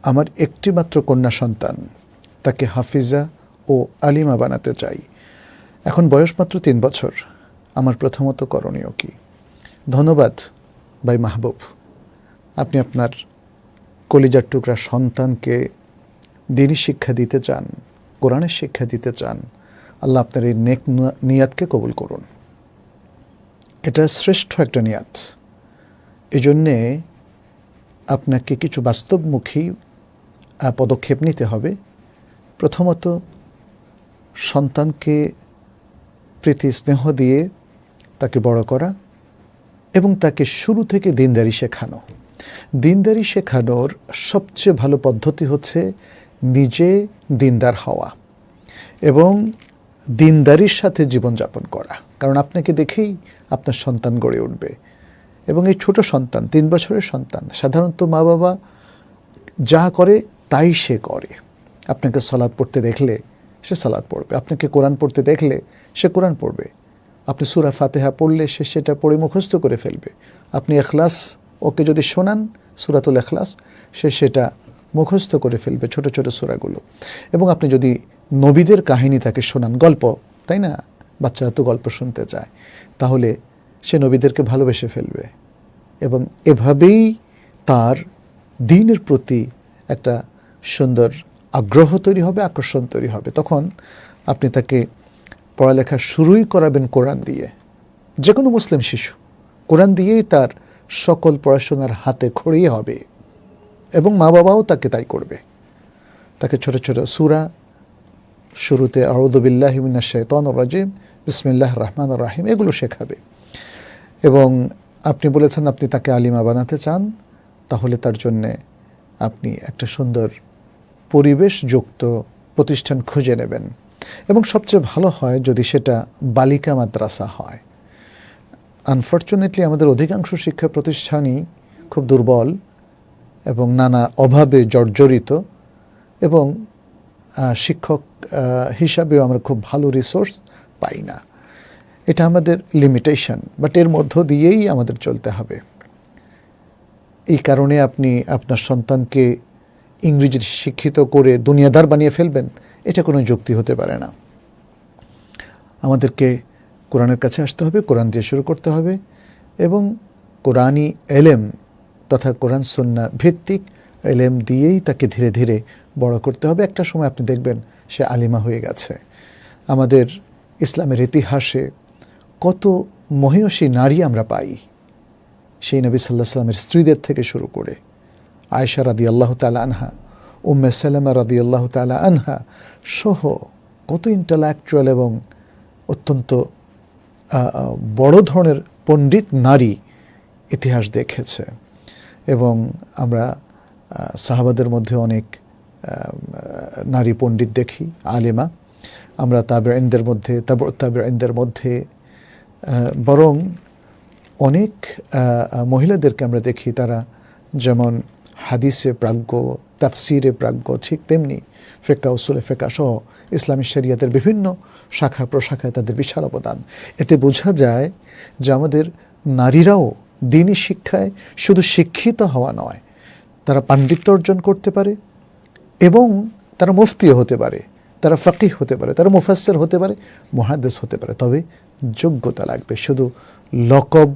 আমার একটি মাত্র কন্যা সন্তান, তাকে হাফিজা ও আলিমা বানাতে চাই। এখন বয়স মাত্র 3 বছর। আমার প্রথমত করণীয় কি? ধন্যবাদ ভাই মাহবুব, আপনি আপনার কলিজার টুকরা সন্তানকে দ্বীনি শিক্ষা দিতে চান, কোরআনের শিক্ষা দিতে চান। আল্লাহ আপনার এই নেক নিয়াতকে কবুল করুন। এটা শ্রেষ্ঠ একটা নিয়াত। এজন্যে আপনাকে কিছু বাস্তবমুখী পদক্ষেপ নিতে হবে। প্রথমত, সন্তানকে প্রীতি স্নেহ দিয়ে তাকে বড় করা এবং তাকে শুরু থেকে দিনদারি শেখানো। দিনদারি শেখানোর সবচেয়ে ভালো পদ্ধতি হচ্ছে নিজে দিনদার হওয়া এবং দিনদারির সাথে জীবনযাপন করা। কারণ আপনাকে দেখেই আপনার সন্তান গড়ে উঠবে। এবং এই ছোট সন্তান, 3 বছরের সন্তান, সাধারণত মা বাবা যা করে তাই সে করে। আপনাকে সালাত পড়তে দেখলে সে সালাত পড়বে, আপনাকে কোরআন পড়তে দেখলে সে কোরআন পড়বে, আপনি সূরা ফাতিহা পড়লে সে সেটা পড়ে মুখস্থ করে ফেলবে। আপনি ইখলাস ওকে যদি শোনান, সূরাতুল ইখলাস, সে সেটা মুখস্থ করে ফেলবে, ছোট ছোট সূরাগুলো। এবং আপনি যদি নবীদের কাহিনী তাকে শোনান, গল্প, তাই না, বাচ্চারা তো গল্প শুনতে চায়, তাহলে সে নবীদেরকে ভালোবেসে ফেলবে এবং এভাবেই তার দ্বীনের প্রতি একটা সুন্দর আগ্রহ তৈরি হবে, আকর্ষণ তৈরি হবে। তখন আপনি তাকে পড়ালেখা শুরুই করাবেন কোরআন দিয়ে। যে কোনো মুসলিম শিশু কোরআন দিয়েই তার সকল পড়াশোনার হাতে খড়িয়ে হবে এবং মা বাবাও তাকে তাই করবে। তাকে ছোট ছোট সূরা, শুরুতে আউযু বিল্লাহি মিনাশ শাইতানির রাজিম, বিসমিল্লাহির রহমানির রহিম, এগুলো শেখাবে। এবং আপনি বলেছেন আপনি তাকে আলিমা বানাতে চান, তাহলে তার জন্যে আপনি একটা সুন্দর পরিবেশযুক্ত প্রতিষ্ঠান খুঁজে নেবেন। এবং সবচেয়ে ভালো হয় যদি সেটা বালিকা মাদ্রাসা হয়। আনফর্চুনেটলি আমাদের অধিকাংশ শিক্ষা প্রতিষ্ঠানই খুব দুর্বল এবং নানা অভাবে জর্জরিত, এবং শিক্ষক হিসাবেও আমরা খুব ভালো রিসোর্স পাই না। এটা আমাদের লিমিটেশন, বাট এর মধ্য দিয়েই আমাদের চলতে হবে। এই কারণে আপনি আপনার সন্তানকে ইংরেজি শিক্ষিত করে দুনিয়াদার বানিয়ে ফেলবেন, এটা কোনো যুক্তি হতে পারে না। আমাদেরকে কোরআনের কাছে আসতে হবে, কোরআন দিয়ে শুরু করতে হবে এবং কোরআনি এলেম তথা কোরআন সুন্নাহ ভিত্তিক এলেম দিয়েই তাকে ধীরে ধীরে বড় করতে হবে। একটা সময় আপনি দেখবেন সে আলিমা হয়ে গেছে। আমাদের ইসলামের ইতিহাসে কত মহিয়সী নারী আমরা পাই, সেই নবী সাল্লাল্লাহু আলাইহি ওয়াসাল্লামের স্ত্রীদের থেকে শুরু করে আয়েশা রাদিয়াল্লাহু তাআলা আনহা, উম্মে সালামা রাদিয়াল্লাহু তাআলা আনহা সহ কত ইন্টালেকচুয়াল এবং অত্যন্ত বড় ধরনের পণ্ডিত নারী ইতিহাস দেখেছে। এবং আমরা সাহাবাদের মধ্যে অনেক নারী পণ্ডিত দেখি, আলেমা। আমরা তাবেঈনদের মধ্যে, তাবেঈনদের মধ্যে বরং অনেক মহিলাদেরকে আমরা দেখি, তারা যেমন হাদিসে প্রাজ্ঞ, তাফসিরে প্রাজ্ঞ, ঠিক তেমনি ফিকহ, উসুলে ফিকহ সহ ইসলামী শরিয়তের বিভিন্ন শাখা প্রশাখায় তাদের বিশাল অবদান। এতে বোঝা যায় যে আমাদের নারীরাও দ্বীনি শিক্ষায় শুধু শিক্ষিত হওয়া নয়, তারা পাণ্ডিত্য অর্জন করতে পারে এবং তারা মুফতিও হতে পারে, তারা ফাকিহ হতে পারে, তারা মুফাসসির হতে পারে, মুহাদ্দিস হতে পারে। তবে যোগ্যতা লাগবে, শুধু লকব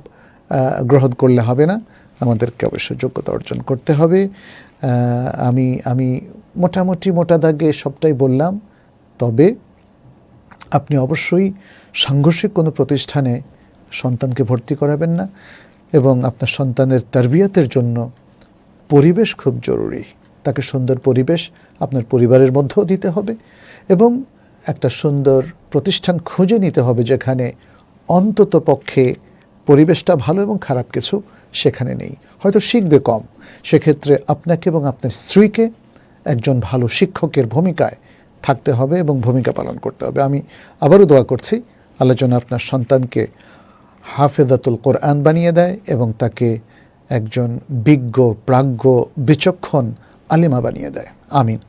গ্রহণ করলে হবে না, আমাদেরকে অবশ্যই যোগ্যতা অর্জন করতে হবে। আমি মোটামুটি মোটা দাগে সবটাই বললাম। তবে আপনি অবশ্যই সাংঘর্ষিক কোনো প্রতিষ্ঠানে সন্তানকে ভর্তি করাবেন না এবং আপনার সন্তানের তারবিয়াতের জন্য পরিবেশ খুব জরুরি। তাকে সুন্দর পরিবেশ আপনার পরিবারের মধ্যেও দিতে হবে এবং একটা সুন্দর প্রতিষ্ঠান খুঁজে নিতে হবে যেখানে অন্তত পক্ষে পরিবেশটা ভালো এবং খারাপ কিছু সেখানে নেই। হয়তো শিখবে কম, সেক্ষেত্রে আপনাকে এবং আপনার স্ত্রীকে একজন ভালো শিক্ষকের ভূমিকায় থাকতে হবে এবং ভূমিকা পালন করতে হবে। আমি আবারও দোয়া করছি আল্লাহ যেন আপনার সন্তানকে হাফেজাতুল কোরআন বানিয়ে দেয় এবং তাকে একজন বিজ্ঞ, প্রাজ্ঞ, বিচক্ষণ আলিমা বানিয়ে দেয়। আমিন।